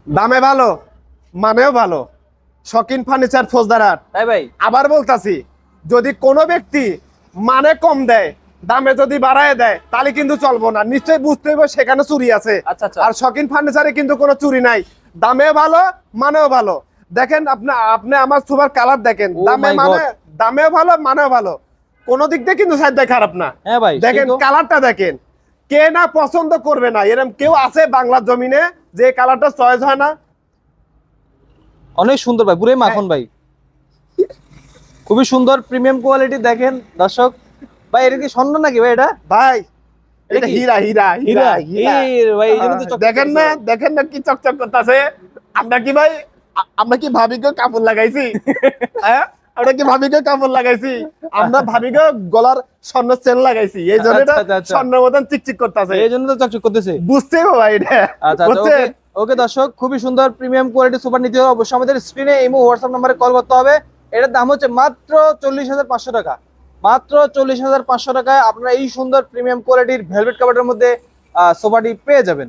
দামে ভালো, মানেও ভালো। শৌখিন ফার্নিচার ফৌজদারহাট। তাই ভাই? আবার বলতাছি, যদি কোনো ব্যক্তি মানে কম দেয়, দামে যদি বাড়ায় দেয়, তাহলে কিন্তু চলবো না। নিশ্চয়ই বুঝতে হবে সেখানে চুরি আছে। আচ্ছা আচ্ছা। আর শৌখিন ফার্নিচারে কিন্তু কোনো চুরি নাই। দামেও ভালো, মানেও ভালো। দেখেন আপনি আপনি আমার সোফার কালার দেখেন, Oh দামে my মানে God! দামেও ভালো, মানেও ভালো। কোনো দিক দিয়ে কিন্তু সাইড খারাপ না। হ্যাঁ ভাই, দেখেন সেই তো। কালারটা দেখেন, কে না পছন্দ করবে না? এরকম কেউ আছে বাংলার জমিনে যে কালারটা চয়েস হয় না? অনেক সুন্দর ভাই, পুরোই মাখন ভাই। খুবই সুন্দর প্রিমিয়াম কোয়ালিটি। দেখেন দর্শক ভাই, এটা কি স্বর্ণ নাকি ভাই? এটা ভাই এটা এটা কি? হীরা হীরা হীরা? হীরা এই রে ভাই, এই জন্য তো চকচক দেখেন করতেছে না, ভাই। দেখেন না কি চকচক করতেছে। আমরা কি ভাই আমরা কি ভাবিকে কাপড় লাগাইছি? হ্যাঁ, আমরা কি ভাবিকে কাপড় লাগাইছি? আমরা ভাবিকে গলার স্বর্ণ চেন লাগাইছি, এই জন্য এটা আচ্ছা, আচ্ছা, আচ্ছা। স্বর্ণের মতন চিকচিক করতেছে। এই জন্য তো চকচক করতেছে। বুঝতে হবে ভাই এটা। আচ্ছা আচ্ছা, বুঝছেন? ওকে। ওকে দর্শক, খুবই সুন্দর প্রিমিয়াম কোয়ালিটি সুপার নিতে হলে অবশ্যই আমাদের স্ক্রিনে ইমো হোয়াটসঅ্যাপ নাম্বারে কল করতে হবে। এটার দাম হচ্ছে মাত্র 40,500 টাকা। মাত্র 40,500 টাকায় আপনারা এই সুন্দর প্রিমিয়াম কোয়ালিটির ভেলভেট কাভারের মধ্যে সোফাটি পেয়ে যাবেন।